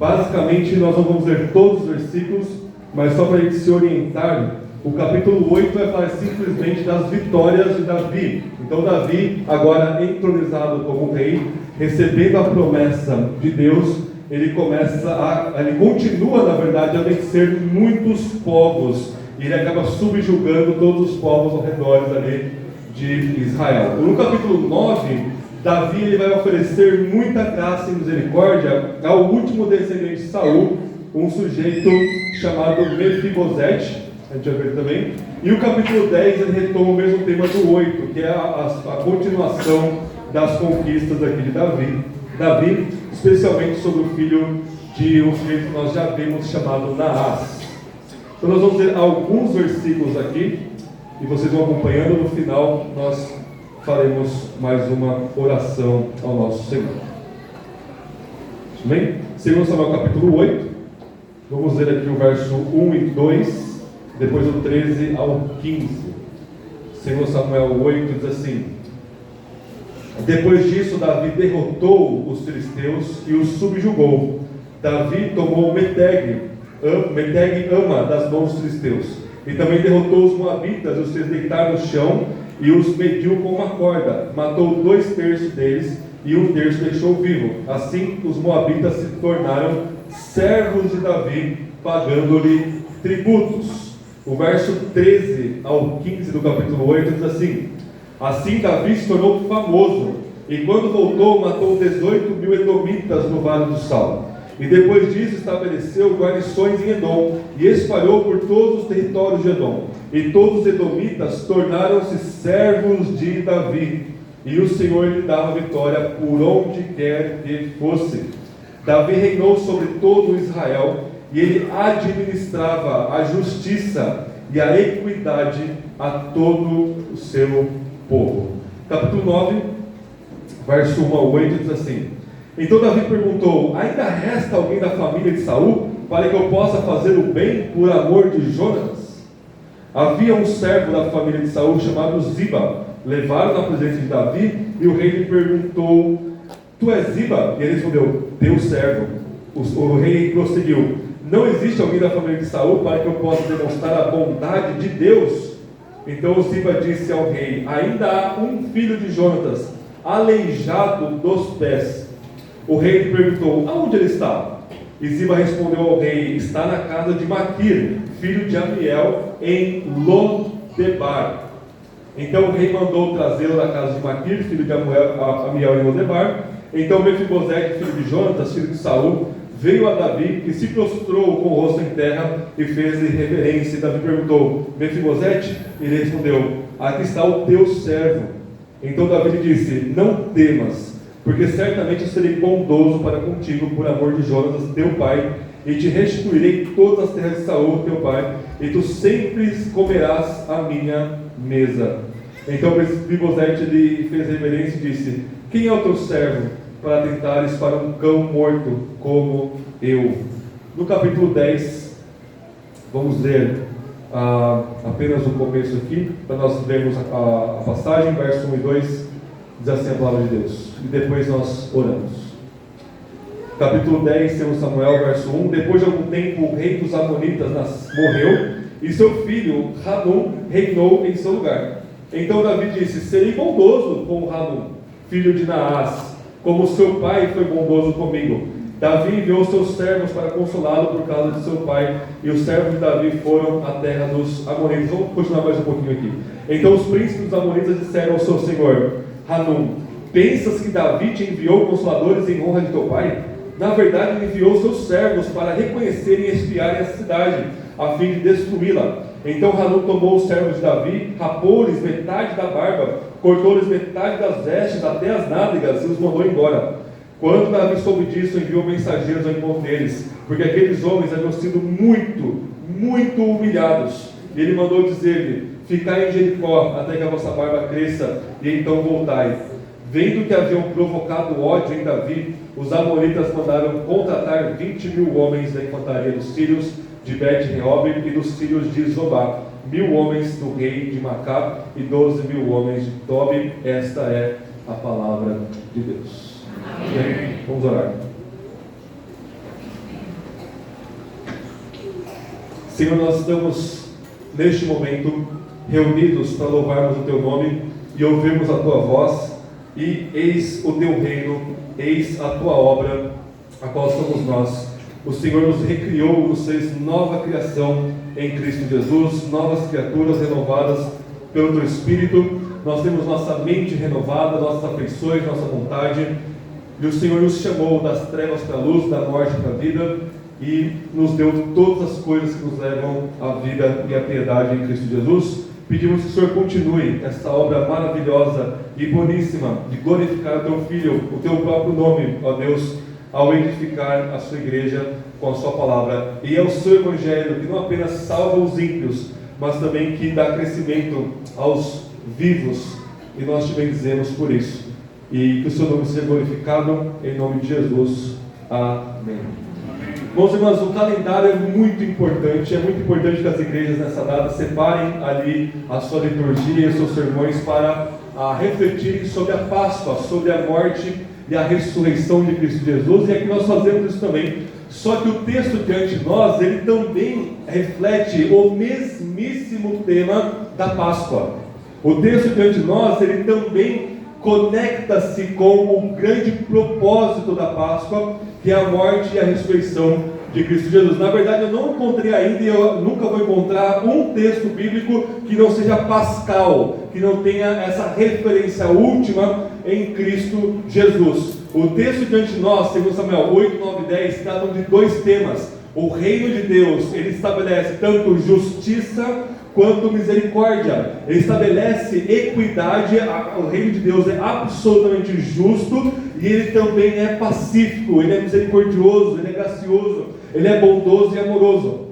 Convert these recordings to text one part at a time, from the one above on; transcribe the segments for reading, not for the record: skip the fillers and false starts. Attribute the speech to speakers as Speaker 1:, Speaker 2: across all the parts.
Speaker 1: Basicamente, nós não vamos ler todos os versículos, mas só para a gente se orientar, o capítulo 8 vai falar simplesmente das vitórias de Davi. Então Davi, agora entronizado como rei, recebendo a promessa de Deus, ele continua, na verdade, a vencer muitos povos, e ele acaba subjugando todos os povos ao redor ali de Israel. No capítulo 9, Davi ele vai oferecer muita graça e misericórdia ao último descendente de Saul, um sujeito chamado Mefibosete, a gente vai ver também. E o capítulo 10 ele retoma o mesmo tema do 8, que é a continuação das conquistas aqui de Davi, especialmente sobre o filho de um sujeito que nós já vimos chamado Naás. Então nós vamos ler alguns versículos aqui, e vocês vão acompanhando. No final nós faremos mais uma oração ao nosso Senhor. Amém? 2 Samuel capítulo 8, vamos ler aqui o verso 1 e 2, depois do 13 ao 15. 2 Samuel 8 diz assim: Depois disso, Davi derrotou os filisteus e os subjugou. Davi tomou Meteg, Ama, das mãos dos filisteus, e também derrotou os moabitas, os fez deitar no chão e os mediu com uma corda. Matou 2/3 deles e 1/3 deixou vivo. Assim os moabitas se tornaram servos de Davi, pagando-lhe tributos. O verso 13 ao 15 do capítulo 8 diz assim: Assim Davi se tornou famoso, e quando voltou matou 18.000 edomitas no Vale do Sal. E depois disso estabeleceu guarnições em Edom, e espalhou por todos os territórios de Edom. E todos os edomitas tornaram-se servos de Davi, e o Senhor lhe dava vitória por onde quer que fosse. Davi reinou sobre todo Israel, e ele administrava a justiça e a equidade a todo o seu povo. Capítulo 9, verso 1 ao 8 diz assim: Então Davi perguntou: Ainda resta alguém da família de Saul, para que eu possa fazer o bem por amor de Jonatas? Havia um servo da família de Saul chamado Ziba. Levaram na presença de Davi, e o rei lhe perguntou: Tu és Ziba? E ele respondeu: Teu servo. O rei prosseguiu: Não existe alguém da família de Saul para que eu possa demonstrar a bondade de Deus? Então o Ziba disse ao rei: Ainda há um filho de Jonatas, aleijado dos pés. O rei lhe perguntou: Aonde ele está? E Ziba respondeu ao rei: Está na casa de Maquir, filho de Amiel, em Lodebar. Então o rei mandou trazê-lo da casa de Maquir, filho de Amiel, em Lodebar. Então Mefibosete, filho de Jonatas, filho de Saul, veio a Davi e se prostrou com o rosto em terra e fez-lhe reverência. E Davi perguntou: Mefibosete? E ele respondeu: Aqui está o teu servo. Então Davi lhe disse: Não temas, porque certamente eu serei bondoso para contigo por amor de Jonatas, teu pai, e te restituirei todas as terras de Saul, teu pai, e tu sempre comerás a minha mesa. Então Mefibosete lhe fez reverência e disse: Quem é o teu servo para tentares para um cão morto como eu? No capítulo 10, vamos ler apenas o começo aqui, para nós vermos a passagem, verso 1 e 2, diz assim a palavra de Deus, e depois nós oramos. Capítulo 10, 2 Samuel, verso 1: Depois de algum tempo o rei dos Amonitas morreu, e seu filho Hanum reinou em seu lugar. Então Davi disse: Serei bondoso com Hanum, filho de Naás, como seu pai foi bondoso comigo. Davi enviou seus servos para consolá-lo por causa de seu pai, e os servos de Davi foram à terra dos Amonitas. Vamos continuar mais um pouquinho aqui. Então os príncipes dos Amonitas disseram ao seu senhor Hanum: Pensas que Davi te enviou consoladores em honra de teu pai? Na verdade, ele enviou seus servos para reconhecerem e espiarem a cidade, a fim de destruí-la. Então Hanum tomou os servos de Davi, rapou-lhes metade da barba, cortou-lhes metade das vestes até as nádegas e os mandou embora. Quando Davi soube disso, enviou mensageiros ao encontro deles, porque aqueles homens haviam sido muito humilhados. E ele mandou dizer-lhe: Ficai em Jericó até que a vossa barba cresça, e então voltai. Vendo que haviam provocado ódio em Davi, os amonitas mandaram contratar 20.000 homens da infantaria dos filhos de Bet-Reob e dos filhos de Zobá, 1.000 homens do rei de Macá e 12.000 homens de Tobi. Esta é a palavra de Deus. Amém. Vamos orar. Senhor, nós estamos neste momento reunidos para louvarmos o Teu nome e ouvirmos a Tua voz, e eis o Teu reino, eis a Tua obra, a qual somos nós. O Senhor nos recriou, nos fez nova criação em Cristo Jesus, novas criaturas renovadas pelo Teu Espírito. Nós temos nossa mente renovada, nossas afeições, nossa vontade, e o Senhor nos chamou das trevas para a luz, da morte para a vida, e nos deu todas as coisas que nos levam à vida e à piedade em Cristo Jesus. Pedimos que o Senhor continue essa obra maravilhosa e boníssima de glorificar o Teu Filho, o Teu próprio nome, ó Deus, ao edificar a Sua igreja com a Sua palavra. E é o Seu Evangelho que não apenas salva os ímpios, mas também que dá crescimento aos vivos, e nós te bendizemos por isso. E que o Seu nome seja glorificado, em nome de Jesus. Amém. Bons irmãos, o calendário é muito importante que as igrejas nessa data separem ali a sua liturgia e os seus sermões para refletirem sobre a Páscoa, sobre a morte e a ressurreição de Cristo Jesus, e aqui nós fazemos isso também. Só que o texto diante de nós, ele também reflete o mesmíssimo tema da Páscoa. O texto diante de nós, ele também conecta-se com o grande propósito da Páscoa, que é a morte e a ressurreição de Cristo Jesus. Na verdade, eu não encontrei ainda, e eu nunca vou encontrar um texto bíblico que não seja pascal, que não tenha essa referência última em Cristo Jesus. O texto diante de nós, segundo Samuel 8, 9 e 10, tratam de dois temas. O reino de Deus, ele estabelece tanto justiça quanto misericórdia. Ele estabelece equidade. O reino de Deus é absolutamente justo, e ele também é pacífico, ele é misericordioso, ele é gracioso, ele é bondoso e amoroso.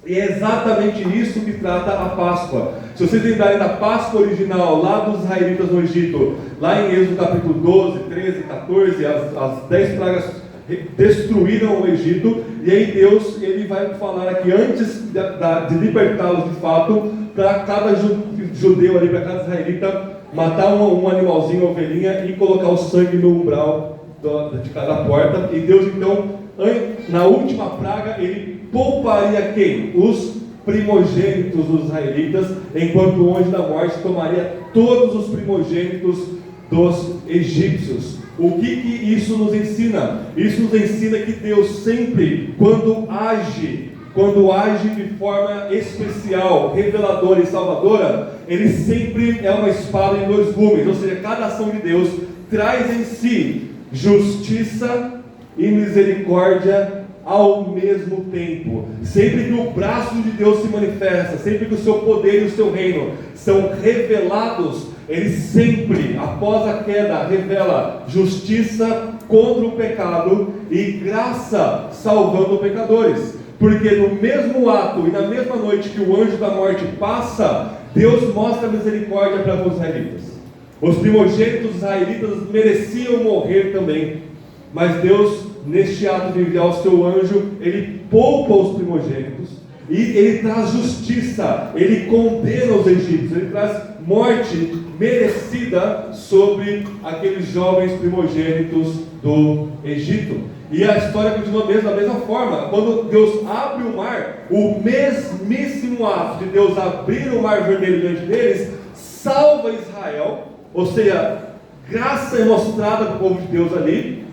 Speaker 1: E é exatamente isso que trata a Páscoa. Se vocês lembrarem da Páscoa original, lá dos israelitas no Egito, lá em Êxodo capítulo 12, 13, 14, as 10 pragas destruíram o Egito, e aí Deus, ele vai falar aqui, antes de libertá-los de fato, para cada judeu ali, para cada israelita, matar um animalzinho, uma ovelhinha, e colocar o sangue no umbral de cada porta. E Deus então, na última praga, ele pouparia quem? Os primogênitos dos israelitas, enquanto o anjo da morte tomaria todos os primogênitos dos egípcios. O que isso nos ensina? Isso nos ensina que Deus sempre, quando age de forma especial, reveladora e salvadora, Ele sempre é uma espada em dois gumes. Ou seja, cada ação de Deus traz em si justiça e misericórdia ao mesmo tempo. Sempre que o braço de Deus se manifesta, sempre que o seu poder e o seu reino são revelados, Ele sempre, após a queda, revela justiça contra o pecado e graça salvando pecadores. Porque no mesmo ato e na mesma noite que o anjo da morte passa, Deus mostra misericórdia para os israelitas. Os primogênitos israelitas mereciam morrer também, mas Deus, neste ato de enviar o seu anjo, Ele poupa os primogênitos, e Ele traz justiça, Ele condena os egípcios, Ele traz morte merecida sobre aqueles jovens primogênitos do Egito. E a história continua da mesma forma. Quando Deus abre o mar, o mesmíssimo ato de Deus abrir o mar vermelho diante deles, salva Israel, ou seja, graça é mostrada para o povo de Deus ali,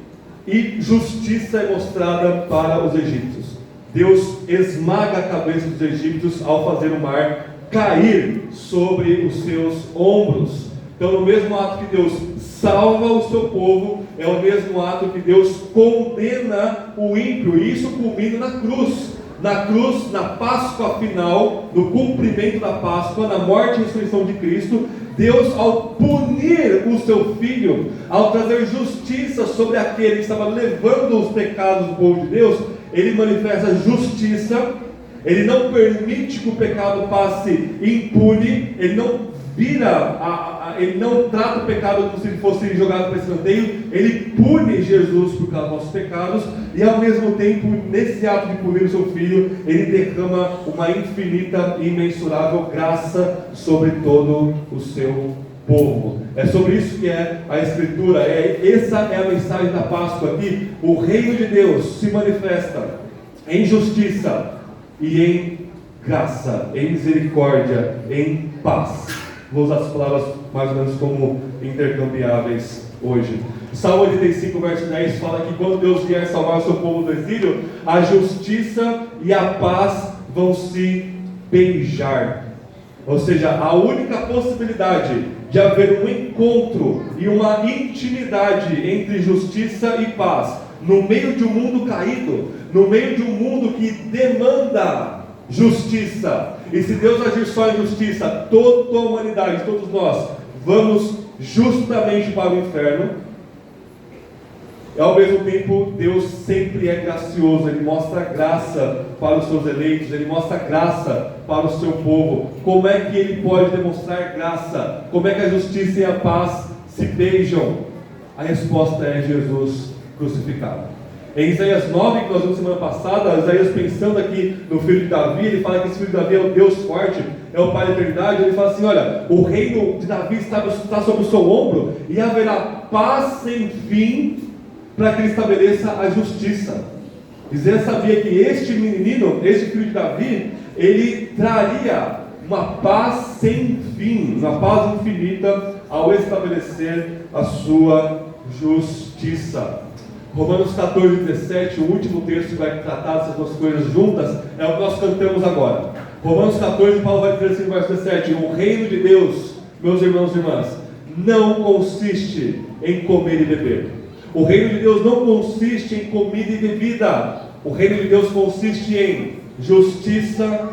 Speaker 1: e justiça é mostrada para os egípcios. Deus esmaga a cabeça dos egípcios ao fazer o mar cair sobre os seus ombros. Então, no mesmo ato que Deus salva o seu povo, é o mesmo ato que Deus condena o ímpio, e isso culmina na cruz. Na cruz, na Páscoa final, no cumprimento da Páscoa, na morte e ressurreição de Cristo, Deus, ao punir o seu Filho, ao trazer justiça sobre aquele que estava levando os pecados do povo de Deus, Ele manifesta justiça. Ele não permite que o pecado passe impune, Ele não Ele não trata o pecado como se ele fosse jogado para escanteio. Ele pune Jesus por causa dos nossos pecados, e ao mesmo tempo, nesse ato de punir o seu Filho, Ele derrama uma infinita e imensurável graça sobre todo o seu povo. É sobre isso que é a Escritura. Essa é a mensagem da Páscoa aqui. O reino de Deus se manifesta em justiça e em graça, em misericórdia, em paz. Vou usar as palavras mais ou menos como intercambiáveis hoje. Salmo 85, verso 10 fala que quando Deus vier salvar o seu povo do exílio, a justiça e a paz vão se beijar. Ou seja, a única possibilidade de haver um encontro e uma intimidade entre justiça e paz, no meio de um mundo caído, no meio de um mundo que demanda justiça, e se Deus agir só em justiça, toda a humanidade, todos nós, vamos justamente para o inferno. E ao mesmo tempo, Deus sempre é gracioso, Ele mostra graça para os seus eleitos, Ele mostra graça para o seu povo. Como é que Ele pode demonstrar graça? Como é que a justiça e a paz se beijam? A resposta é Jesus crucificado. Em Isaías 9, que nós vimos semana passada, Isaías pensando aqui no filho de Davi, ele fala que esse filho de Davi é o Deus forte, é o Pai da eternidade. Ele fala assim, olha, o reino de Davi está sobre o seu ombro, e haverá paz sem fim, para que ele estabeleça a justiça. Isaías sabia que este menino, este filho de Davi, ele traria uma paz sem fim, uma paz infinita, ao estabelecer a sua justiça. Romanos 14, 17, o último texto que vai tratar dessas duas coisas juntas, é o que nós cantamos agora. Romanos 14, Paulo vai dizer assim no verso 17, o reino de Deus, meus irmãos e irmãs, não consiste em comer e beber. O reino de Deus não consiste em comida e bebida. O reino de Deus consiste em justiça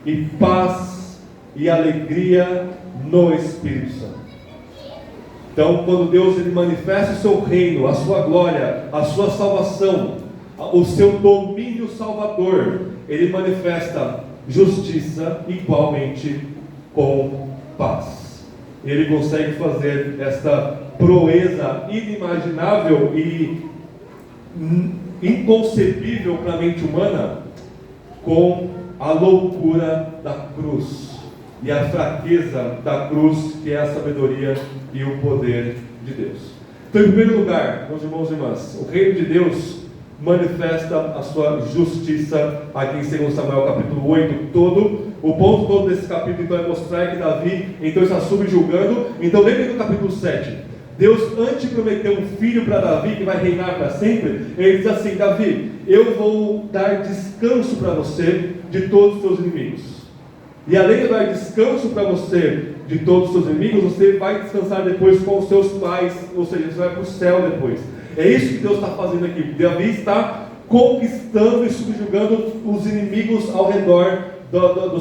Speaker 1: e paz e alegria no Espírito Santo. Então, quando Deus ele manifesta o seu reino, a sua glória, a sua salvação, o seu domínio salvador, ele manifesta justiça igualmente com paz. Ele consegue fazer esta proeza inimaginável e inconcebível para a mente humana com a loucura da cruz e a fraqueza da cruz, que é a sabedoria e o poder de Deus. Então, em primeiro lugar, meus irmãos e irmãs, o reino de Deus manifesta a sua justiça aqui em 2 Samuel capítulo 8 todo. O ponto todo desse capítulo então é mostrar que Davi então está subjugando. Então lembre do capítulo 7, Deus antes prometeu um filho para Davi que vai reinar para sempre. Ele diz assim, Davi, eu vou dar descanso para você de todos os seus inimigos, e além de dar descanso para você de todos os seus inimigos, você vai descansar depois com os seus pais, ou seja, você vai para o céu depois. É isso que Deus está fazendo aqui. Davi está conquistando e subjugando os inimigos ao redor do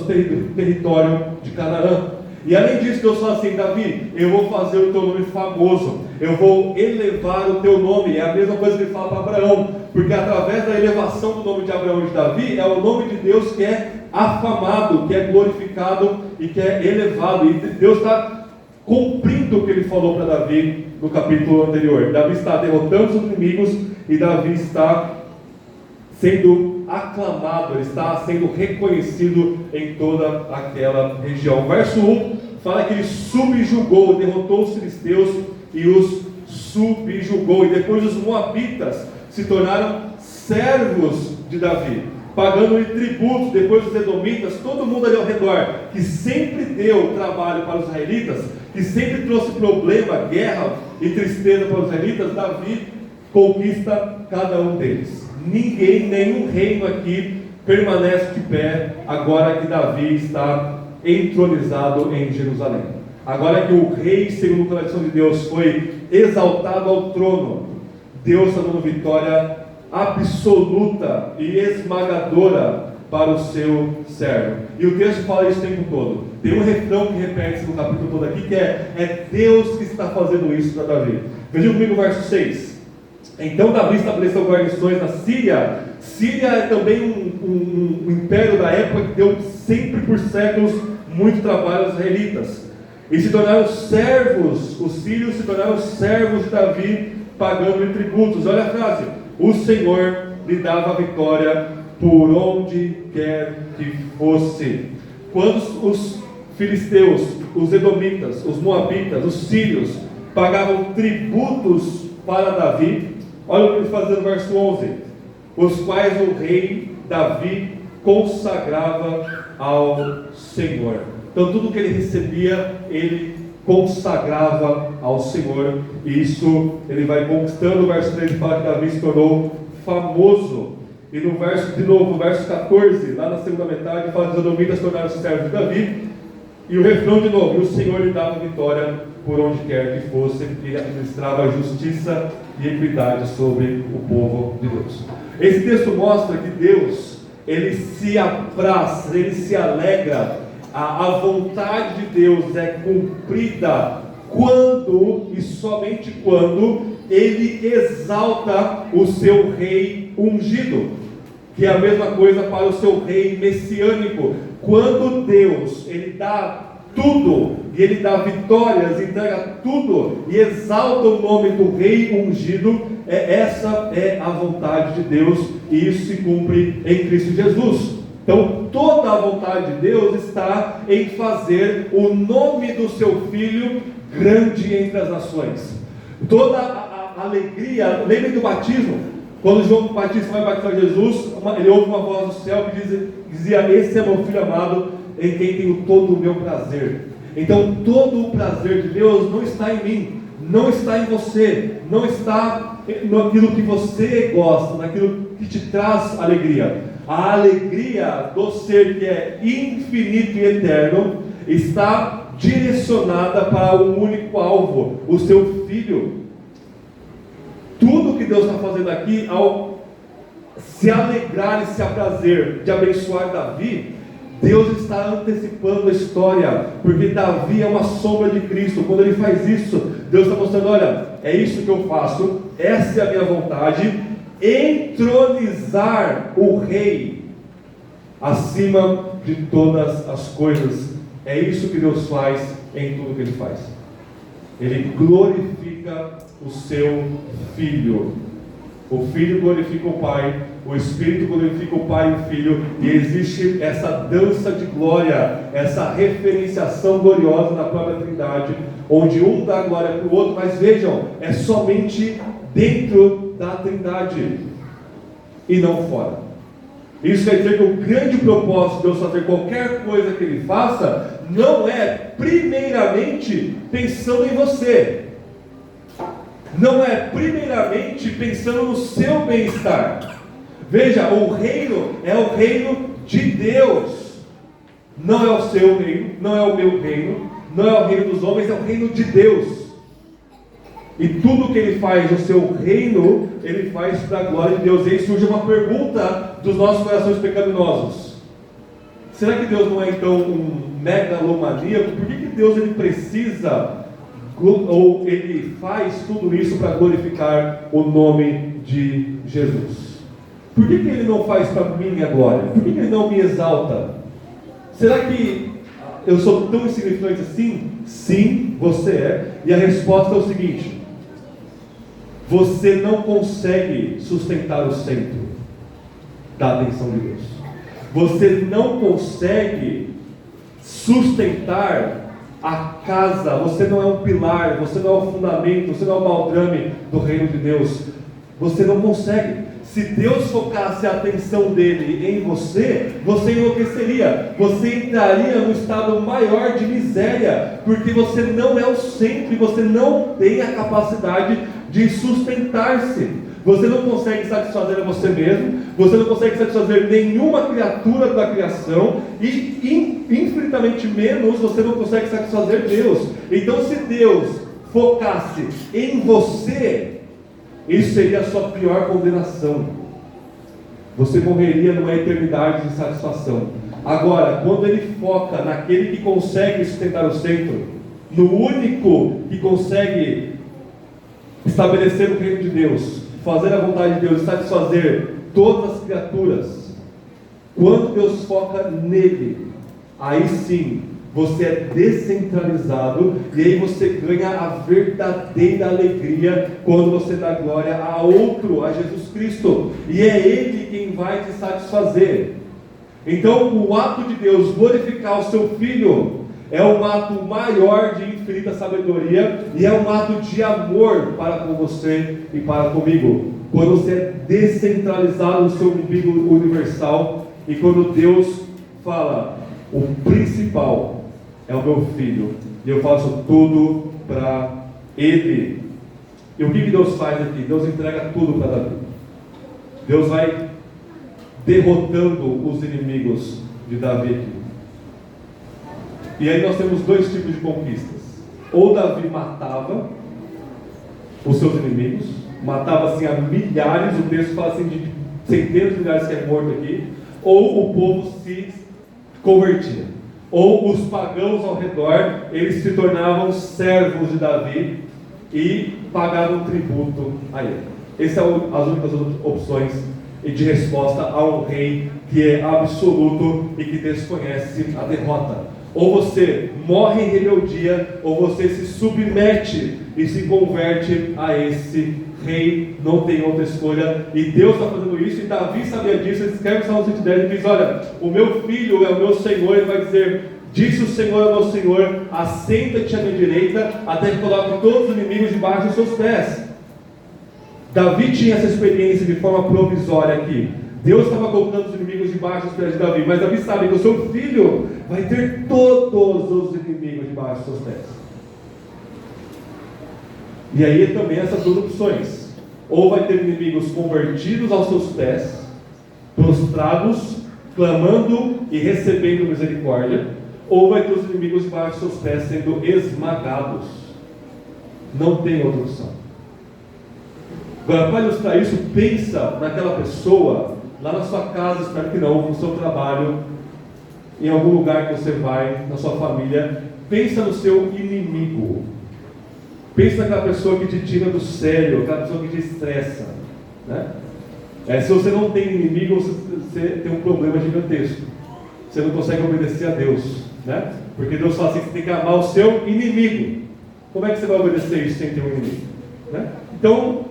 Speaker 1: território de Canaã. E além disso, Deus fala assim, Davi, eu vou fazer o teu nome famoso, eu vou elevar o teu nome. É a mesma coisa que ele fala para Abraão, porque através da elevação do nome de Abraão e de Davi, é o nome de Deus que é afamado, que é glorificado e que é elevado. E Deus está cumprindo o que ele falou para Davi no capítulo anterior. Davi está derrotando os inimigos e Davi está sendo aclamado, ele está sendo reconhecido em toda aquela região. Verso 1 fala que ele subjugou, derrotou os filisteus e os subjugou. E depois os moabitas se tornaram servos de Davi, pagando-lhe tributos. Depois os edomitas, todo mundo ali ao redor, que sempre deu trabalho para os israelitas, que sempre trouxe problema, guerra e tristeza para os israelitas, Davi conquista cada um deles. Ninguém, nenhum reino aqui permanece de pé agora que Davi está entronizado em Jerusalém. Agora que o rei, segundo a tradição de Deus, foi exaltado ao trono, Deus está dando vitória absoluta e esmagadora para o seu servo. E o texto fala isso o tempo todo. Tem um refrão que repete-se no capítulo todo aqui, que é Deus que está fazendo isso para Davi. Veja comigo o verso 6. Então Davi estabeleceu guarnições na Síria. Síria é também um império da época que deu sempre por séculos muito trabalho aos israelitas. E se tornaram servos, os sírios se tornaram servos de Davi, pagando-lhe tributos. Olha a frase: o Senhor lhe dava a vitória por onde quer que fosse. Quando os filisteus, os edomitas, os moabitas, os sírios pagavam tributos para Davi, olha o que ele fazia no verso 11: os quais o rei Davi consagrava ao Senhor. Então tudo que ele recebia, ele consagrava ao Senhor. E isso ele vai conquistando. O verso 13 fala que Davi se tornou famoso. E no verso 14, lá na segunda metade, fala que os edomitas tornaram-se servos de Davi. E o refrão de novo: e o Senhor lhe dava vitória por onde quer que fosse. Ele administrava justiça e equidade sobre o povo de Deus. Esse texto mostra que Deus, ele se apraz, ele se alegra. A vontade de Deus é cumprida quando e somente quando ele exalta o seu rei ungido, que é a mesma coisa para o seu rei messiânico. Quando Deus, ele dá tudo, e ele dá vitórias, entrega tudo, e exalta o nome do rei ungido, essa é a vontade de Deus, e isso se cumpre em Cristo Jesus. Então, toda a vontade de Deus está em fazer o nome do seu Filho grande entre as nações. Toda a alegria, lembrem do batismo. Quando João Batista vai batizar Jesus, ele ouve uma voz do céu que dizia: esse é meu Filho amado, em quem tenho todo o meu prazer. Então, todo o prazer de Deus não está em mim, não está em você, não está naquilo que você gosta, naquilo que te traz alegria. A alegria do ser que é infinito e eterno está direcionada para um único alvo, o seu Filho. Tudo que Deus está fazendo aqui, ao se alegrar e se aprazer de abençoar Davi, Deus está antecipando a história, porque Davi é uma sombra de Cristo. Quando ele faz isso, Deus está mostrando: olha, é isso que eu faço, essa é a minha vontade, entronizar o rei acima de todas as coisas. É isso que Deus faz em tudo que ele faz. Ele glorifica o seu Filho. O Filho glorifica o Pai, o Espírito glorifica o Pai e o Filho, e existe essa dança de glória, essa referenciação gloriosa na própria Trindade, onde um dá glória para o outro, mas vejam, é somente dentro da Trindade e não fora. Isso quer dizer que o grande propósito de Deus fazer qualquer coisa que Ele faça não é primeiramente pensando em você, não é primeiramente pensando no seu bem-estar. Veja, o reino é o reino de Deus, não é o seu reino, não é o meu reino, não é o reino dos homens, é o reino de Deus. E tudo que Ele faz no seu reino, Ele faz para a glória de Deus. E aí surge uma pergunta dos nossos corações pecaminosos: será que Deus não é então um megalomaníaco? Por que Deus ele precisa, ou Ele faz tudo isso para glorificar o nome de Jesus? Por que Ele não faz para mim a glória? Por que Ele não me exalta? Será que eu sou tão insignificante assim? Sim, você é. E a resposta é o seguinte: você não consegue sustentar o centro da atenção de Deus. Você não consegue sustentar a casa. Você não é um pilar, você não é um fundamento, você não é um baldrame do reino de Deus. Você não consegue. Se Deus focasse a atenção dele em você, você enlouqueceria, você entraria no estado maior de miséria, porque você não é o centro e você não tem a capacidade de sustentar-se. Você não consegue satisfazer a você mesmo, você não consegue satisfazer nenhuma criatura da criação, e infinitamente menos você não consegue satisfazer Deus. Então, se Deus focasse em você, isso seria a sua pior condenação. Você morreria numa eternidade de insatisfação. Agora, quando Ele foca naquele que consegue sustentar o centro, no único que consegue estabelecer o reino de Deus, fazer a vontade de Deus e satisfazer todas as criaturas, quando Deus foca nele, aí sim você é descentralizado, e aí você ganha a verdadeira alegria quando você dá glória a outro, a Jesus Cristo, e é Ele quem vai te satisfazer. Então, o ato de Deus glorificar o seu Filho é um ato maior de infinita sabedoria, e é um ato de amor para com você e para comigo. Quando você é descentralizado no seu umbigo universal E quando Deus fala, o principal é o meu filho, e eu faço tudo para ele. E o que Deus faz aqui? Deus entrega tudo para Davi. Deus vai derrotando os inimigos de Davi aqui. E aí nós temos dois tipos de conquistas. Ou Davi matava os seus inimigos, matava assim a milhares, o texto fala assim de centenas de milhares que é morto aqui, ou o povo se convertia, ou os pagãos ao redor, eles se tornavam servos de Davi e pagavam tributo a ele. Essas são as únicas opções de resposta a um rei que é absoluto e que desconhece a derrota. Ou você morre em rebeldia, ou você se submete e se converte a esse rei. Não tem outra escolha. E Deus está fazendo isso, e Davi sabia disso. Ele escreve no Salmo 110 e diz: olha, o meu filho é o meu Senhor. Ele vai dizer: disse o Senhor ao meu Senhor, assenta-te à minha direita, até que coloque todos os inimigos debaixo dos seus pés. Davi tinha essa experiência de forma provisória aqui. Deus estava colocando os inimigos debaixo dos pés de Davi, mas Davi sabe que o seu filho vai ter todos os inimigos debaixo dos seus pés. E aí também essas duas opções: ou vai ter inimigos convertidos aos seus pés, prostrados, clamando e recebendo misericórdia, ou vai ter os inimigos debaixo dos seus pés sendo esmagados. Não tem outra opção. Agora, para ilustrar isso, pensa naquela pessoa lá na sua casa, espero que não, no seu trabalho, em algum lugar que você vai, na sua família. Pensa no seu inimigo. Pensa naquela pessoa que te tira do sério, aquela pessoa que te estressa, né? Se você não tem inimigo, você tem um problema gigantesco. Você não consegue obedecer a Deus, né? Porque Deus fala assim, que você tem que amar o seu inimigo. Como é que você vai obedecer isso sem ter um inimigo, né? Então,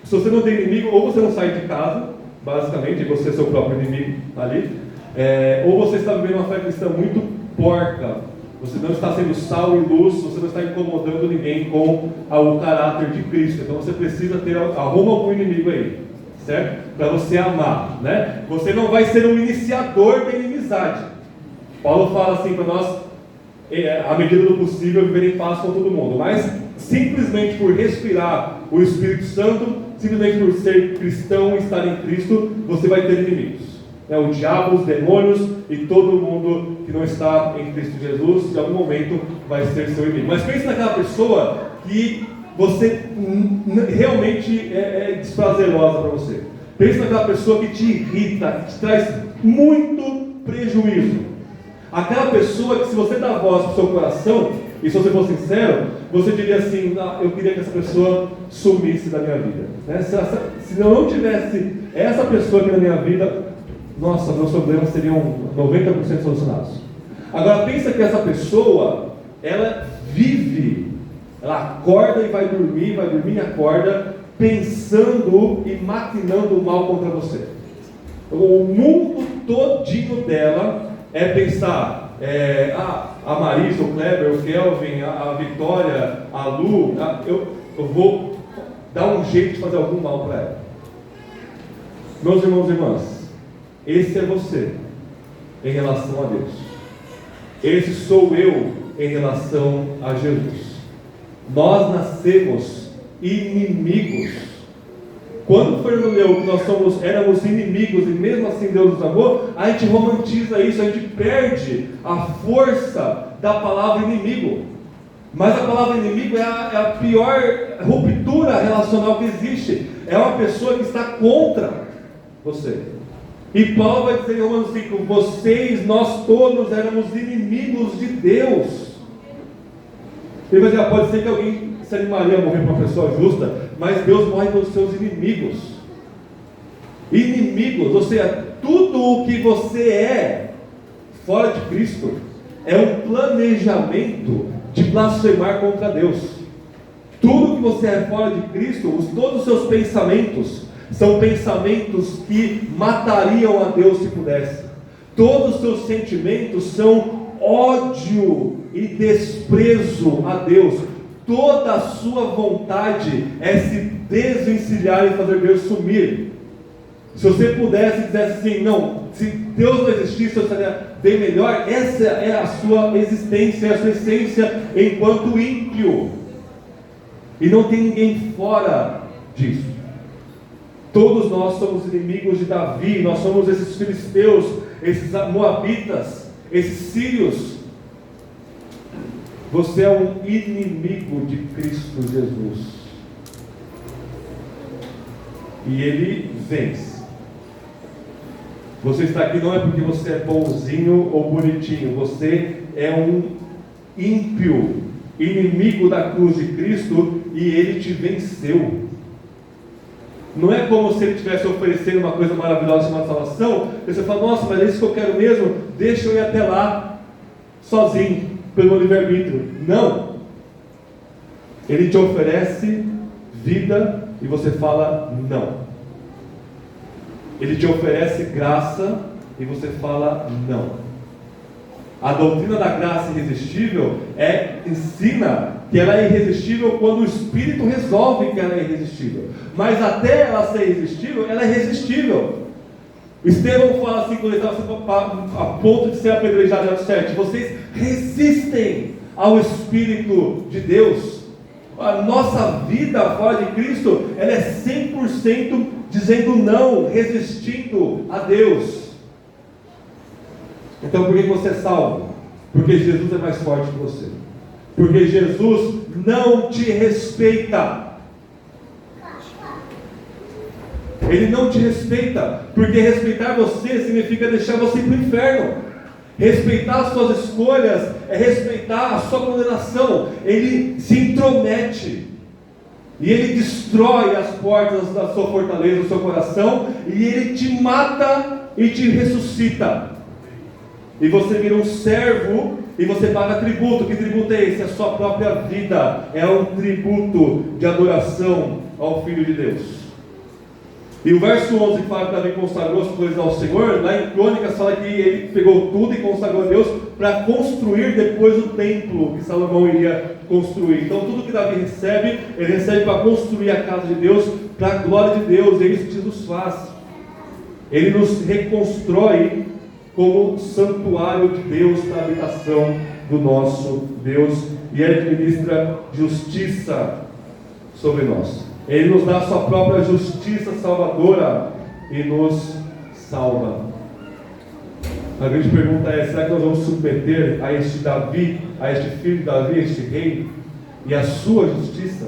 Speaker 1: se você não tem inimigo, ou você não sai de casa, basicamente, você é seu próprio inimigo ali, ou você está vivendo uma fé cristã muito porca, você não está sendo sal e luz, você não está incomodando ninguém com o caráter de Cristo. Então você precisa arruma algum inimigo aí, certo? Para você amar, né? Você não vai ser um iniciador da inimizade. Paulo fala assim para nós, à medida do possível, viver em paz com todo mundo, mas simplesmente por respirar o Espírito Santo, simplesmente por ser cristão e estar em Cristo, você vai ter inimigos. O diabo, os demônios e todo mundo que não está em Cristo Jesus, em algum momento vai ser seu inimigo. Mas pense naquela pessoa que você realmente é desprazerosa para você. Pense naquela pessoa que te irrita, que te traz muito prejuízo. Aquela pessoa que, se você dá voz para o seu coração, e se você for sincero, você diria assim: eu queria que essa pessoa sumisse da minha vida, né? Se eu não tivesse essa pessoa aqui na minha vida, nossa, meus problemas seriam 90% solucionados. Agora pensa que essa pessoa, ela vive, ela acorda e vai dormir e acorda, pensando e maquinando o mal contra você. O mundo todinho dela é pensar, a Marisa, o Kleber, o Kelvin, a Vitória, a Lu, eu vou dar um jeito de fazer algum mal para ela. Meus irmãos e irmãs, esse é você em relação a Deus. Esse sou eu em relação a Jesus. Nós nascemos inimigos. Quando o Fernando leu que nós éramos inimigos e mesmo assim Deus nos amou, a gente romantiza isso, a gente perde a força da palavra inimigo. Mas a palavra inimigo é a pior ruptura relacional que existe. É uma pessoa que está contra você. E Paulo vai dizer em Romanos 5: nós todos éramos inimigos de Deus. Ele vai dizer: pode ser que alguém se animaria a morrer para uma pessoa justa, mas Deus morre pelos seus inimigos. Inimigos, ou seja, tudo o que você é fora de Cristo é um planejamento de blasfemar contra Deus. Tudo que você é fora de Cristo, todos os seus pensamentos são pensamentos que matariam a Deus se pudesse. Todos os seus sentimentos são ódio e desprezo a Deus. Toda a sua vontade é se desvencilhar e fazer Deus sumir. Se você pudesse dizer assim, não, se Deus não existisse, eu seria bem melhor. Essa é a sua existência, é a sua essência enquanto ímpio. E não tem ninguém fora disso. Todos nós somos inimigos de Davi, nós somos esses filisteus, esses moabitas, esses sírios. Você é um inimigo de Cristo Jesus. E Ele vence. Você está aqui não é porque você é bonzinho ou bonitinho. Você é um ímpio, inimigo da cruz de Cristo, e Ele te venceu. Não é como se Ele estivesse oferecendo uma coisa maravilhosa chamada salvação, e você fala, nossa, mas é isso que eu quero mesmo, deixa eu ir até lá, sozinho, pelo livre-arbítrio. Não. Ele te oferece vida, e você fala não. Ele te oferece graça, e você fala não. A doutrina da graça irresistível ensina que ela é irresistível quando o Espírito resolve que ela é irresistível. Mas até ela ser irresistível, ela é resistível. Estevão fala assim, quando ele estava a ponto de ser apedrejado em Atos 7, vocês resistem ao Espírito de Deus. A nossa vida fora de Cristo, ela é 100% dizendo não, resistindo a Deus. Então por que você é salvo? Porque Jesus é mais forte que você. Porque Jesus não te respeita. Ele não te respeita. Porque respeitar você significa deixar você ir para o inferno. Respeitar as suas escolhas é respeitar a sua condenação. Ele se intromete. E Ele destrói as portas da sua fortaleza, do seu coração. E Ele te mata e te ressuscita. E você vira um servo e você paga tributo. Que tributo é esse? A sua própria vida. É um tributo de adoração ao Filho de Deus. E o verso 11 que fala que Davi consagrou as coisas ao Senhor, lá em Crônicas fala que ele pegou tudo e consagrou a Deus para construir depois o templo que Salomão iria construir. Então tudo que Davi recebe, ele recebe para construir a casa de Deus, para a glória de Deus. E é isso que Jesus faz. Ele nos reconstrói como santuário de Deus para a habitação do nosso Deus, e administra justiça sobre nós. Ele nos dá a sua própria justiça salvadora e nos salva. A grande pergunta é, será que nós vamos submeter a este Davi, a este filho de Davi, a este rei, e a sua justiça?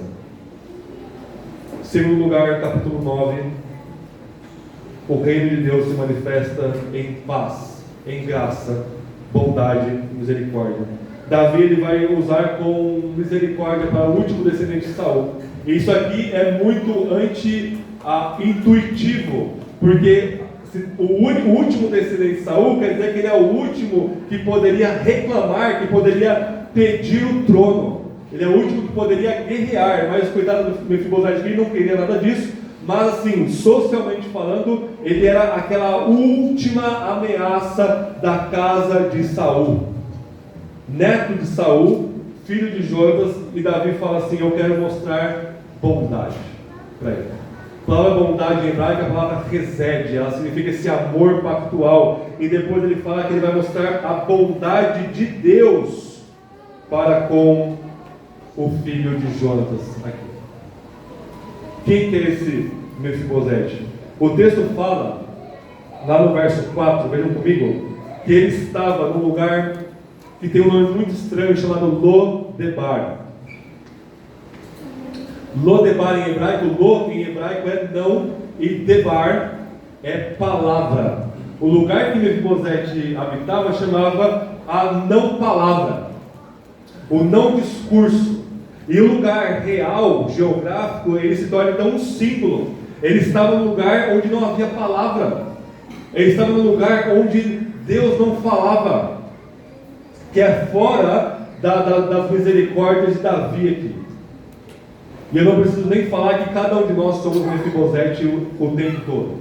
Speaker 1: Segundo lugar, capítulo 9, o reino de Deus se manifesta em paz, em graça, bondade e misericórdia. Davi ele vai usar com misericórdia para o último descendente de Saul. E isso aqui é muito intuitivo, porque o último descendente de Saul quer dizer que ele é o último que poderia reclamar, que poderia pedir o trono. Ele é o último que poderia guerrear, mas cuidado do Mefibosete, ele não queria nada disso. Mas assim, socialmente falando, ele era aquela última ameaça da casa de Saul. Neto de Saul, filho de Jonatas, e Davi fala assim, eu quero mostrar bondade para ele. A palavra bondade em hebraico é a palavra resed, ela significa esse amor pactual. E depois ele fala que ele vai mostrar a bondade de Deus para com o filho de Jonatas aqui. Quem que é esse Mefibosete? O texto fala, lá no verso 4, vejam comigo, que ele estava num lugar que tem um nome muito estranho chamado Lo-Debar. Lo-Debar em hebraico, Lo em hebraico é não, e Debar é palavra. O lugar que Mefibosete habitava chamava a não palavra, o não discurso. E o lugar real, geográfico, ele se torna então um símbolo. Ele estava num lugar onde não havia palavra. Ele estava num lugar onde Deus não falava, que é fora das misericórdias de Davi aqui. E eu não preciso nem falar que cada um de nós somos Mefibosete o tempo todo,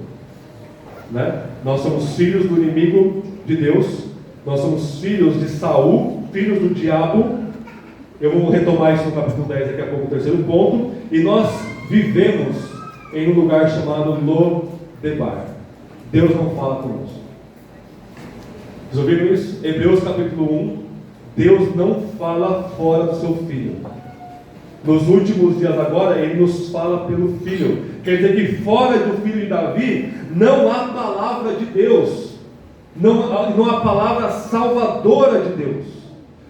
Speaker 1: né? Nós somos filhos do inimigo de Deus. Nós somos filhos de Saul, filhos do diabo. Eu vou retomar isso no capítulo 10 daqui a pouco, o terceiro ponto. E nós vivemos em um lugar chamado Lo-Debar. Deus não fala conosco. Vocês ouviram isso? Hebreus capítulo 1, Deus não fala fora do seu Filho. Nos últimos dias agora, Ele nos fala pelo Filho. Quer dizer que fora do Filho de Davi, não há palavra de Deus. Não há palavra salvadora de Deus.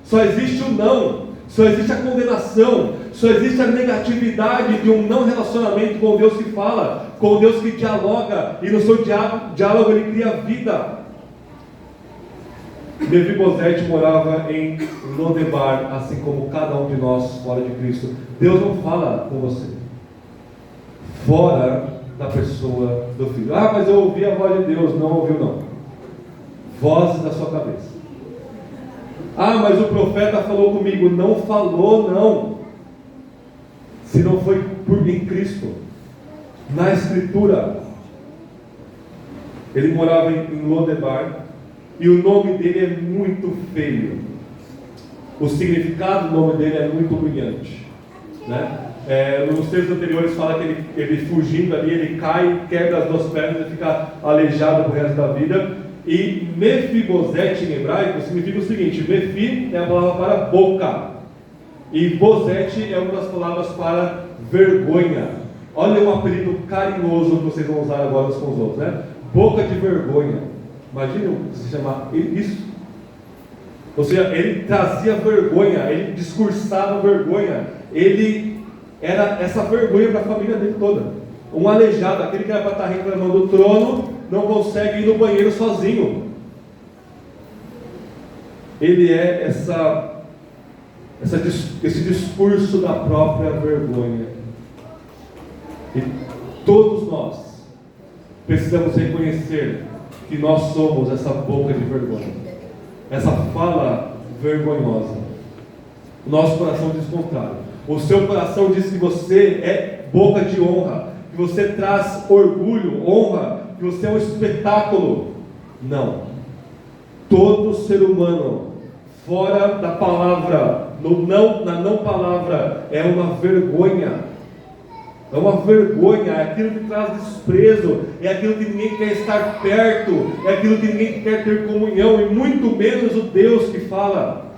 Speaker 1: Só existe o não. Só existe a condenação. Só existe a negatividade de um não relacionamento com Deus que fala, com Deus que dialoga. E no seu diálogo Ele cria vida. Mefibosete morava em Lodebar, assim como cada um de nós fora de Cristo. Deus não fala com você fora da pessoa do Filho. Ah, mas eu ouvi a voz de Deus. Não ouviu, não. Vozes da sua cabeça. Ah, mas o profeta falou comigo. Não falou, não. Se não foi em Cristo, na Escritura. Ele morava em Lodebar. E o nome dele é muito feio. O significado do nome dele é muito brilhante, né? Nos textos anteriores fala que ele fugindo ali, ele cai, quebra as duas pernas e fica aleijado pro resto da vida. E Mefibosete em hebraico significa o seguinte: Mefi é a palavra para boca, e Bosete é uma das palavras para vergonha. Olha um apelido carinhoso que vocês vão usar agora uns com os outros, né? Boca de vergonha. Imagina se chamar isso. Ou seja, ele trazia vergonha, ele discursava vergonha, ele era essa vergonha para a família dele toda. Um aleijado, aquele que era para estar reclamando do trono, não consegue ir no banheiro sozinho. Ele é esse discurso da própria vergonha. E todos nós precisamos reconhecer que nós somos essa boca de vergonha, essa fala vergonhosa. O nosso coração diz o contrário. O seu coração diz que você é boca de honra, que você traz orgulho, honra, que você é um espetáculo. Não. Todo ser humano, fora da palavra, na não palavra, é uma vergonha. É uma vergonha, é aquilo que traz desprezo, é aquilo que ninguém quer estar perto, é aquilo que ninguém quer ter comunhão, e muito menos o Deus que fala.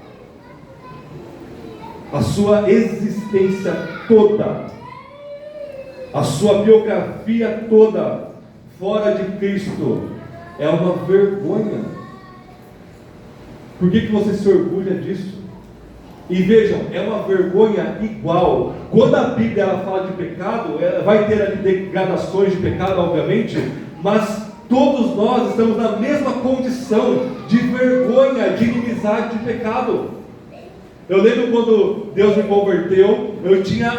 Speaker 1: A sua existência toda, a sua biografia toda, fora de Cristo, é uma vergonha. Por que você se orgulha disso? E vejam, é uma vergonha igual. Quando a Bíblia ela fala de pecado, ela vai ter ali degradações de pecado, obviamente, mas todos nós estamos na mesma condição de vergonha, de inimizade, de pecado. Eu lembro quando Deus me converteu, eu tinha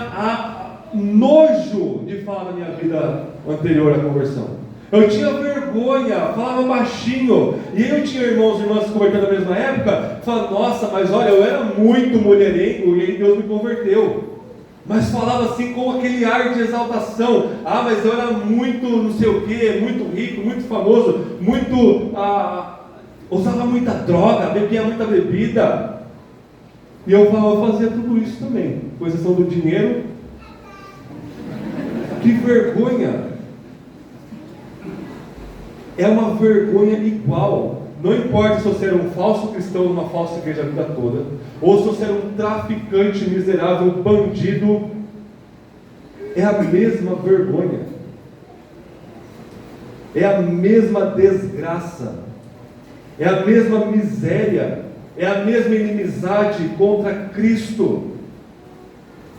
Speaker 1: nojo de falar da minha vida anterior à conversão. Eu tinha vergonha, falava baixinho. E eu tinha irmãos e irmãs se convertendo na mesma época. Falava, nossa, mas olha, eu era muito mulherengo e aí Deus me converteu. Mas falava assim com aquele ar de exaltação. Ah, mas eu era muito não sei o que, muito rico, muito famoso, usava muita droga, bebia muita bebida. E eu fazia tudo isso também, com exceção do dinheiro. Que vergonha! É uma vergonha igual. Não importa se você era um falso cristão numa falsa igreja a vida toda, ou se você era um traficante miserável, um bandido, é a mesma vergonha, é a mesma desgraça, é a mesma miséria, é a mesma inimizade contra Cristo.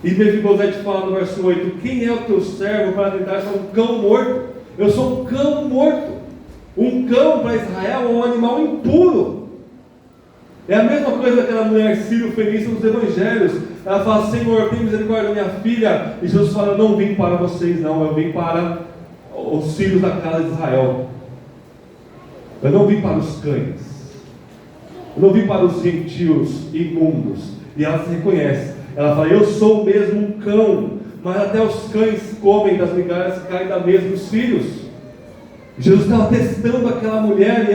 Speaker 1: E Mefibosete fala no verso 8: quem é o teu servo para me dar um cão morto? Eu sou um cão morto. Um cão para Israel é um animal impuro. É a mesma coisa daquela mulher sírio-fenícia nos evangelhos. Ela fala: Senhor, tem misericórdia da minha filha. E Jesus fala: não vim para vocês, não, eu vim para os filhos da casa de Israel. Eu não vim para os cães, eu não vim para os gentios imundos. E ela se reconhece. Ela fala: eu sou mesmo um cão, mas até os cães comem das migalhas que caem da mesa dos filhos. Jesus estava testando aquela mulher e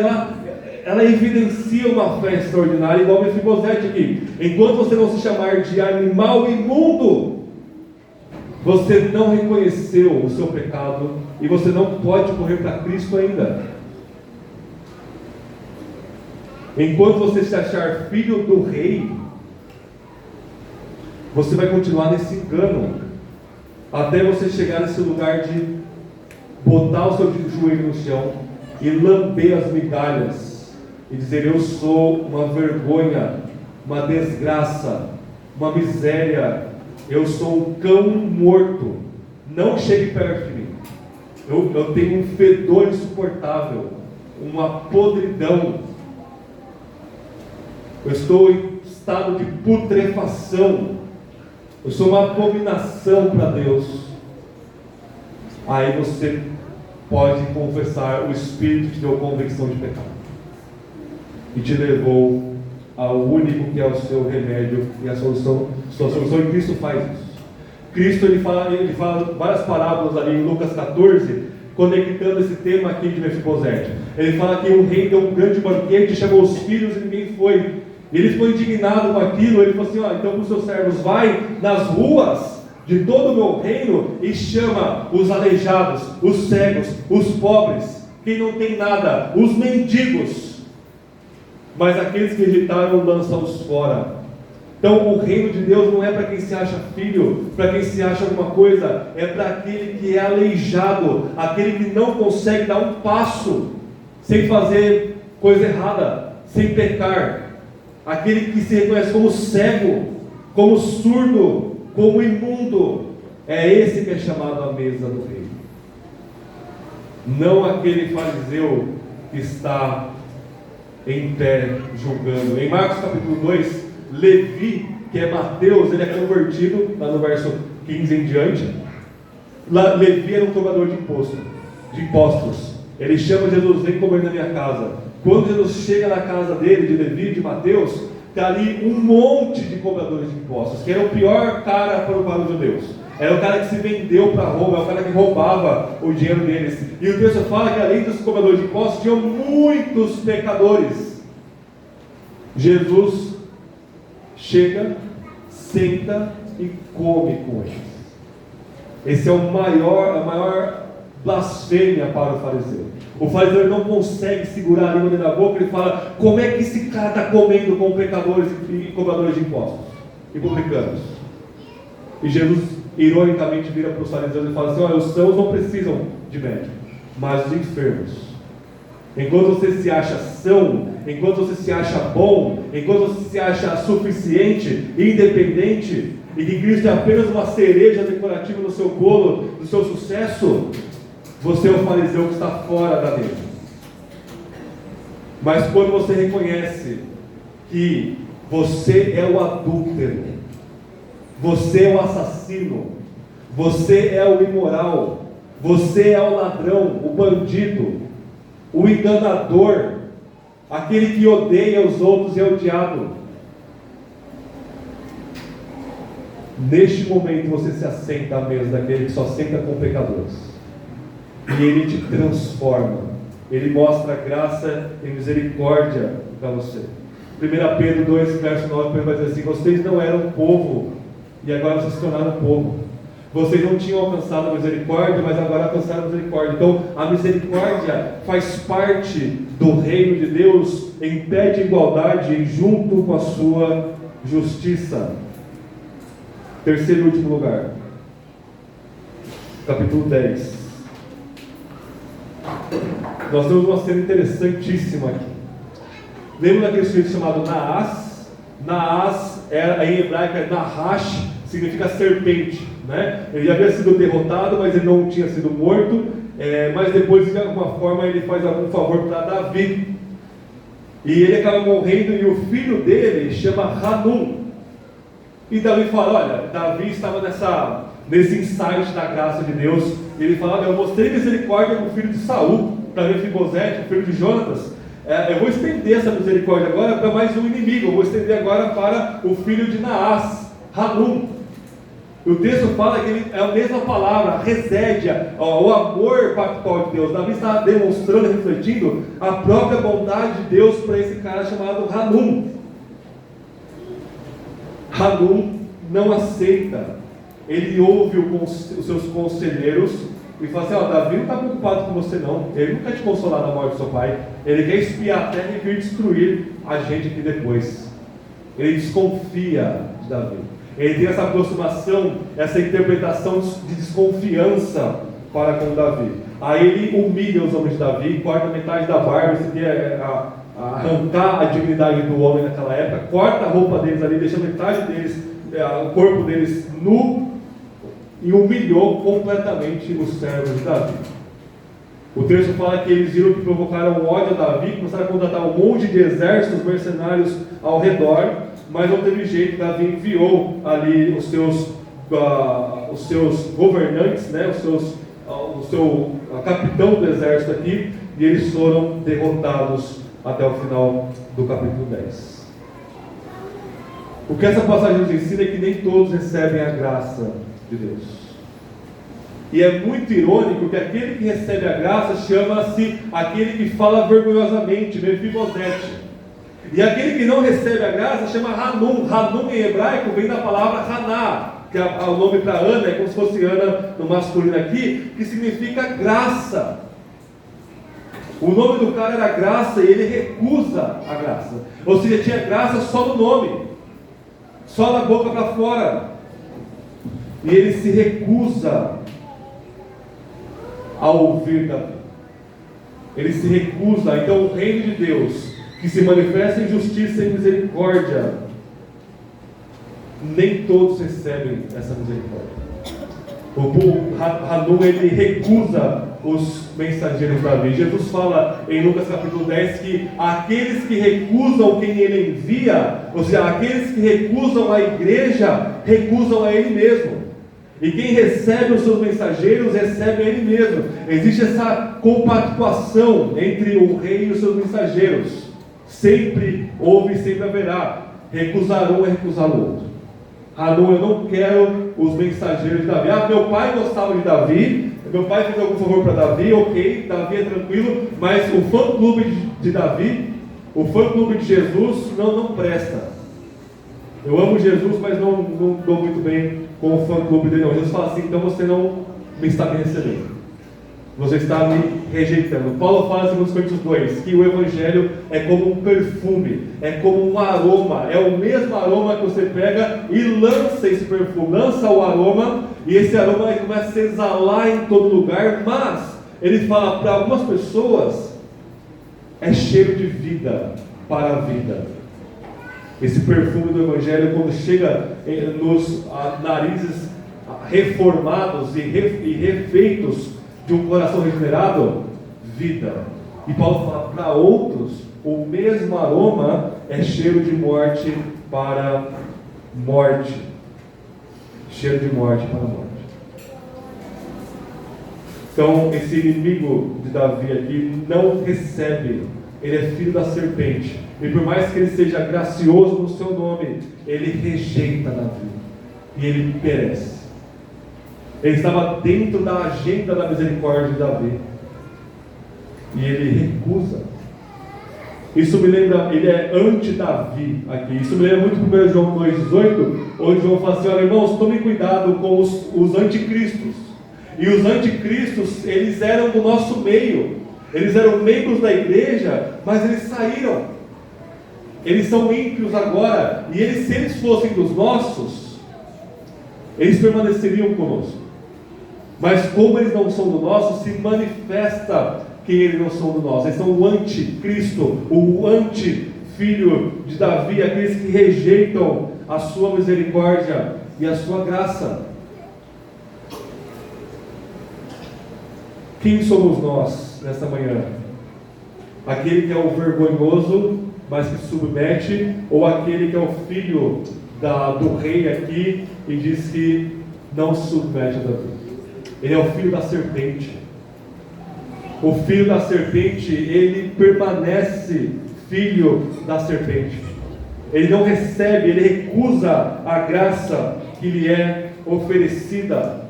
Speaker 1: ela evidencia uma fé extraordinária, igual Mefibosete aqui. Enquanto você não se chamar de animal imundo, você não reconheceu o seu pecado e você não pode correr para Cristo ainda. Enquanto você se achar filho do rei, você vai continuar nesse engano, até você chegar nesse lugar de botar o seu joelho no chão e lamber as migalhas e dizer: eu sou uma vergonha, uma desgraça, uma miséria, eu sou um cão morto, não chegue perto de mim. Eu tenho um fedor insuportável, uma podridão, eu estou em estado de putrefação, eu sou uma abominação para Deus. Aí você pode confessar: o Espírito te deu convicção de pecado e te levou ao único que é o seu remédio e a solução, sua solução, e Cristo faz isso. Cristo ele fala várias parábolas ali em Lucas 14, conectando esse tema aqui de Mefibosete. Ele fala que o rei deu um grande banquete, chamou os filhos e ninguém foi. Ele ficou indignado com aquilo. Ele falou assim: então para os seus servos, vai nas ruas de todo o meu reino e chama os aleijados, os cegos, os pobres, quem não tem nada, os mendigos, mas aqueles que rejeitaram, lança-os fora. Então o reino de Deus não é para quem se acha filho, para quem se acha alguma coisa, é para aquele que é aleijado, aquele que não consegue dar um passo sem fazer coisa errada, sem pecar, aquele que se reconhece como cego, como surdo, como imundo. É esse que é chamado à mesa do rei, não aquele fariseu que está em pé julgando. Em Marcos capítulo 2, Levi, que é Mateus, ele é convertido, lá no verso 15 em diante. Levi era um cobrador de impostos. Ele chama Jesus: vem comer na minha casa. Quando Jesus chega na casa dele, de Levi, de Mateus, está ali um monte de cobradores de impostos, que era o pior cara para os judeus. Era o cara que se vendeu para Roma, era o cara que roubava o dinheiro deles. E o texto fala que além dos cobradores de impostos, tinham muitos pecadores. Jesus chega, senta e come com eles. Esse é a maior blasfêmia para o fariseu. O fariseu não consegue segurar a língua dentro da boca. Ele fala: como é que esse cara está comendo com pecadores e cobradores de impostos e publicanos? E Jesus ironicamente vira para os fariseus e fala assim: olha, os sãos não precisam de médico, mas os enfermos. Enquanto você se acha são, enquanto você se acha bom, enquanto você se acha suficiente, independente, e que Cristo é apenas uma cereja decorativa no seu bolo, do seu sucesso, você é o fariseu que está fora da mesa. Mas quando você reconhece que você é o adúltero, você é o assassino, você é o imoral, você é o ladrão, o bandido, o enganador, aquele que odeia os outros e é odiado, neste momento você se assenta à mesa daquele que só senta com pecadores, e ele te transforma, ele mostra graça e misericórdia para você. 1 Pedro 2, verso 9, Pedro vai dizer assim: vocês não eram povo, e agora vocês se tornaram povo. Vocês não tinham alcançado a misericórdia, mas agora alcançaram a misericórdia. Então a misericórdia faz parte do reino de Deus em pé de igualdade, junto com a sua justiça. Terceiro e último lugar, capítulo 10. Nós temos uma cena interessantíssima aqui. Lembra daquele sujeito chamado Naás? Naás, em hebraico é Nahash, significa serpente, né? Ele já havia sido derrotado, mas ele não tinha sido morto, mas depois de alguma forma ele faz algum favor para Davi, e ele acaba morrendo, e o filho dele chama Hanum. E Davi fala: olha, Davi estava nesse insight da graça de Deus, e ele fala: olha, eu mostrei misericórdia com o filho de Saul, para Mefibosete, o filho de Jonatas, eu vou estender essa misericórdia agora para mais um inimigo, eu vou estender agora para o filho de Naás, Hanum. O texto fala que ele é a mesma palavra, resédia, o amor pactual de Deus. Davi está demonstrando, refletindo a própria bondade de Deus para esse cara chamado Hanum. Hanum não aceita, ele ouve os seus conselheiros e fala assim: Davi não está preocupado com você não, ele não quer te consolar na morte do seu pai, ele quer espiar a terra e vir destruir a gente aqui depois. Ele desconfia de Davi, ele tem essa aproximação, essa interpretação de desconfiança para com Davi. Aí ele humilha os homens de Davi, corta metade da barba, se quer arrancar a dignidade do homem naquela época, corta a roupa deles ali, deixa metade deles, o corpo deles nu, e humilhou completamente os servos de Davi. O texto fala que eles viram que provocaram ódio a Davi, começaram a contratar um monte de exércitos mercenários ao redor, mas não teve jeito. Davi enviou ali os seus governantes, né, o seu capitão do exército aqui, e eles foram derrotados até o final do capítulo 10. O que essa passagem nos ensina é que nem todos recebem a graça de Deus. E é muito irônico que aquele que recebe a graça chama-se aquele que fala vergonhosamente, Mefibosete. E aquele que não recebe a graça chama Hanun. Hanun em hebraico vem da palavra Haná, que é o nome para Ana, é como se fosse Ana no masculino aqui, que significa graça. O nome do cara era graça e ele recusa a graça. Ou seja, tinha graça só no nome, só da boca para fora. E ele se recusa a ouvir Davi. Ele se recusa. Então o reino de Deus, que se manifesta em justiça e misericórdia, nem todos recebem essa misericórdia. O Hanun, ele recusa os mensageiros de Davi. Jesus fala em Lucas capítulo 10 que aqueles que recusam quem ele envia, ou seja, aqueles que recusam a igreja, recusam a ele mesmo. E quem recebe os seus mensageiros, recebe a ele mesmo. Existe essa compactuação entre o rei e os seus mensageiros. Sempre houve e sempre haverá. Recusar um é recusar o outro. Hanun, eu não quero os mensageiros de Davi. Meu pai gostava de Davi, meu pai fez algum favor para Davi, ok, Davi é tranquilo, mas o fã-clube de Davi, o fã-clube de Jesus, não presta. Eu amo Jesus, mas não dou muito bem com o fã-clube dele. Não. Jesus fala assim: então você não me está me recebendo, você está me rejeitando. Paulo fala em 2 Coríntios 2 que o Evangelho é como um perfume, é como um aroma, é o mesmo aroma que você pega e lança esse perfume, lança o aroma, e esse aroma começa a se exalar em todo lugar, mas ele fala para algumas pessoas, é cheiro de vida para a vida. Esse perfume do Evangelho, quando chega nos narizes reformados e refeitos de um coração regenerado, vida. E Paulo fala, para outros, o mesmo aroma é cheiro de morte para morte. Cheiro de morte para morte. Então, esse inimigo de Davi aqui não recebe. Ele é filho da serpente. E por mais que ele seja gracioso no seu nome, ele rejeita Davi. E ele perece. Ele estava dentro da agenda da misericórdia de Davi. E ele recusa. Isso me lembra, ele é anti-Davi aqui. Isso me lembra muito 1 João 2,18, onde João fala assim: olha, irmãos, tomem cuidado com os anticristos. E os anticristos, eles eram do nosso meio. Eles eram membros da igreja, mas eles saíram. Eles são ímpios agora. E eles, se eles fossem dos nossos, eles permaneceriam conosco. Mas como eles não são do nosso, se manifesta que eles não são do nosso. Eles são o anticristo, o anti-filho de Davi, aqueles que rejeitam a sua misericórdia e a sua graça. Quem somos nós nesta manhã? Aquele que é o vergonhoso, mas que submete, ou aquele que é o filho do rei aqui e diz que não submete a Davi? Ele é o filho da serpente. O filho da serpente, ele permanece filho da serpente. Ele não recebe, ele recusa a graça que lhe é oferecida.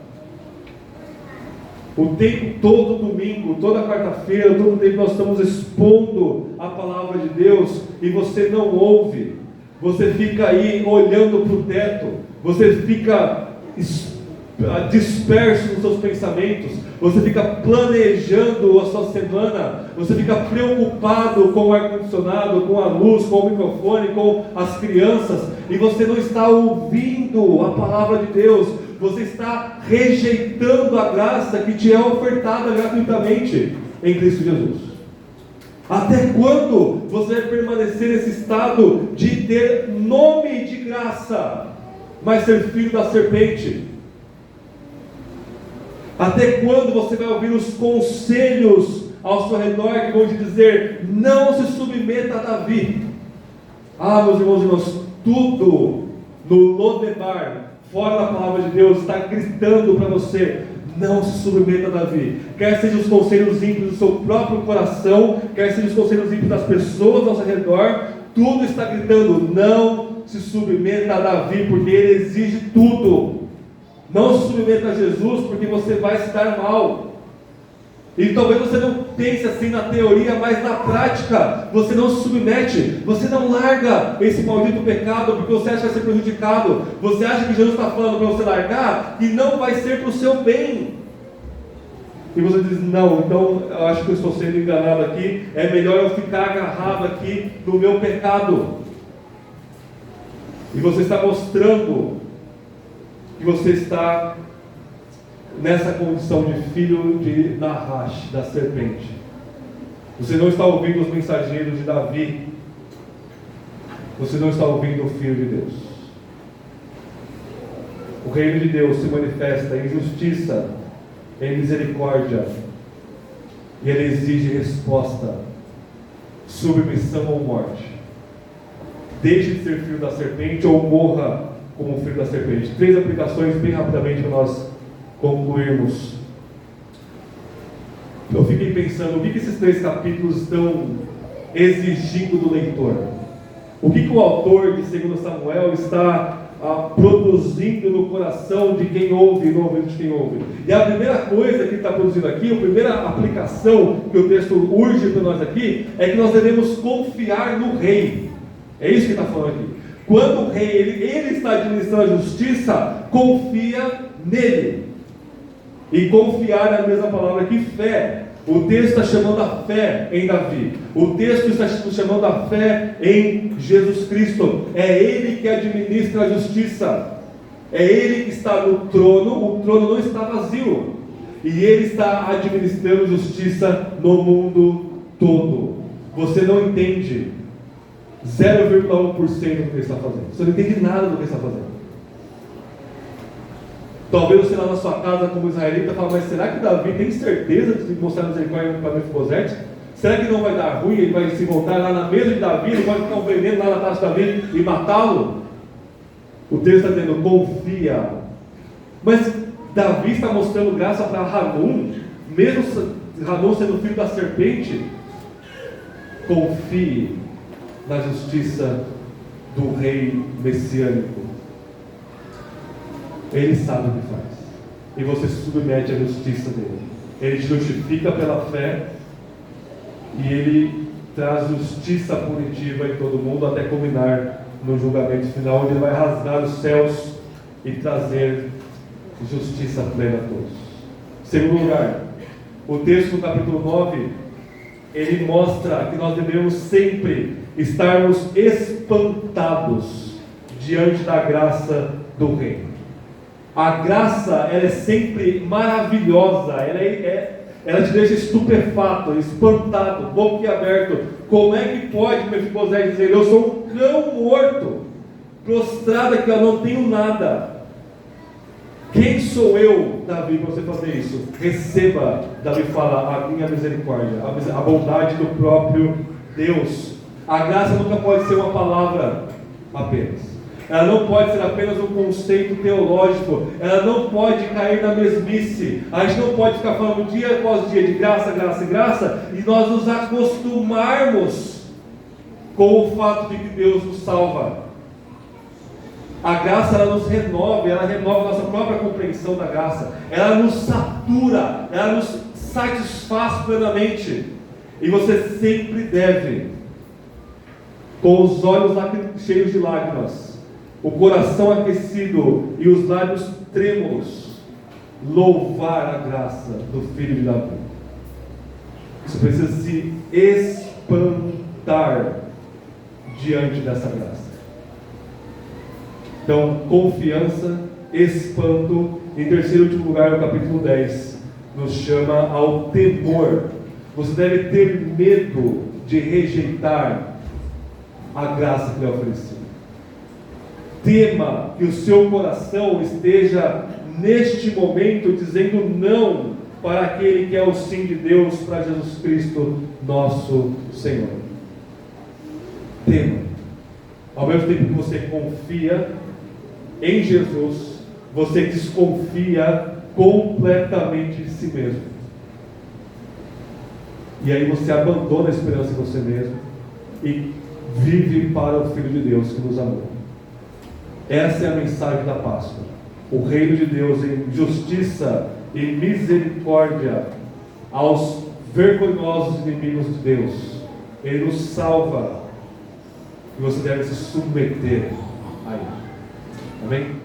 Speaker 1: O tempo todo, domingo, toda quarta-feira, todo tempo nós estamos expondo a palavra de Deus e você não ouve. Você fica aí olhando para o teto, você fica disperso nos seus pensamentos, você fica planejando a sua semana, você fica preocupado com o ar-condicionado, com a luz, com o microfone, com as crianças, e você não está ouvindo a palavra de Deus, você está rejeitando a graça que te é ofertada gratuitamente em Cristo Jesus. Até quando você vai permanecer nesse estado de ter nome de graça, mas ser filho da serpente? Até quando você vai ouvir os conselhos ao seu redor que vão te dizer: não se submeta a Davi? Meus irmãos e irmãs, tudo no Lodebar, fora da palavra de Deus, está gritando para você: não se submeta a Davi. Quer sejam os conselhos ímpios do seu próprio coração, quer sejam os conselhos ímpios das pessoas ao seu redor, tudo está gritando: não se submeta a Davi, porque ele exige tudo. Não se submeta a Jesus, porque você vai se dar mal. E talvez você não pense assim na teoria, mas na prática você não se submete, você não larga esse maldito pecado, porque você acha que vai ser prejudicado. Você acha que Jesus está falando para você largar e não vai ser para o seu bem. E você diz: não, então eu acho que eu estou sendo enganado aqui, é melhor eu ficar agarrado aqui no meu pecado. E você está mostrando que você está nessa condição de filho de Nahash, da serpente. Você não está ouvindo os mensageiros de Davi, você não está ouvindo o Filho de Deus. O reino de Deus se manifesta em justiça, em misericórdia, e ele exige resposta: submissão ou morte. Deixe de ser filho da serpente ou morra como filho da serpente. 3 aplicações bem rapidamente para nós concluirmos. Eu fiquei pensando, o que esses 3 capítulos estão exigindo do leitor? O que o autor de 2 Samuel está produzindo no coração de quem ouve e no ouvido de quem ouve? E a primeira coisa que ele está produzindo aqui, a primeira aplicação que o texto urge para nós aqui, é que nós devemos confiar no rei. É isso que ele está falando aqui. Quando o rei ele está administrando a justiça, confia nele. E confiar é a mesma palavra que fé. O texto está chamando a fé em Davi. O texto está chamando a fé em Jesus Cristo. É Ele que administra a justiça. É Ele que está no trono. O trono não está vazio. E Ele está administrando justiça no mundo todo. Você não entende 0,1% do que Ele está fazendo. Você não entende nada do que Ele está fazendo. Talvez você lá na sua casa como israelita fala: mas será que Davi tem certeza de mostrar misericórdia para Mefibosete? Será que não vai dar ruim? Ele vai se voltar lá na mesa de Davi, ele vai ficar um veneno lá na taça de Davi e matá-lo? O texto está dizendo: confia. Mas Davi está mostrando graça para Hanun, mesmo Hanun sendo filho da serpente. Confie na justiça do rei messiânico. Ele sabe o que faz, e você se submete à justiça dele. Ele te justifica pela fé, e ele traz justiça punitiva em todo mundo, até culminar no julgamento final, onde ele vai rasgar os céus e trazer justiça plena a todos. Segundo lugar, o texto do capítulo 9, ele mostra que nós devemos sempre estarmos espantados diante da graça do reino. A graça, ela é sempre maravilhosa, ela te deixa estupefato, espantado, boquiaberto. Como é que pode Mefibosete dizer: eu sou um cão morto, prostrado aqui, eu não tenho nada? Quem sou eu, Davi, para você fazer isso? Receba, Davi fala, a minha misericórdia, a bondade do próprio Deus. A graça nunca pode ser uma palavra apenas. Ela não pode ser apenas um conceito teológico. Ela não pode cair na mesmice. A gente não pode ficar falando dia após dia de graça, graça e graça, e nós nos acostumarmos com o fato de que Deus nos salva. A graça, ela nos renova, ela renova a nossa própria compreensão da graça. Ela nos satura, ela nos satisfaz plenamente. E você sempre deve, com os olhos cheios de lágrimas, o coração aquecido e os lábios trêmulos, louvar a graça do Filho de Davi. Você precisa se espantar diante dessa graça. Então, confiança, espanto. Em terceiro e último lugar, o capítulo 10 nos chama ao temor. Você deve ter medo de rejeitar a graça que lhe é oferecida. Tema que o seu coração esteja neste momento dizendo não para aquele que é o sim de Deus, para Jesus Cristo, nosso Senhor. Tema. Ao mesmo tempo que você confia em Jesus, você desconfia completamente de si mesmo. E aí você abandona a esperança em você mesmo e vive para o Filho de Deus que nos amou. Essa é a mensagem da Páscoa. O reino de Deus em justiça e misericórdia aos vergonhosos inimigos de Deus. Ele nos salva e você deve se submeter a Ele. Amém?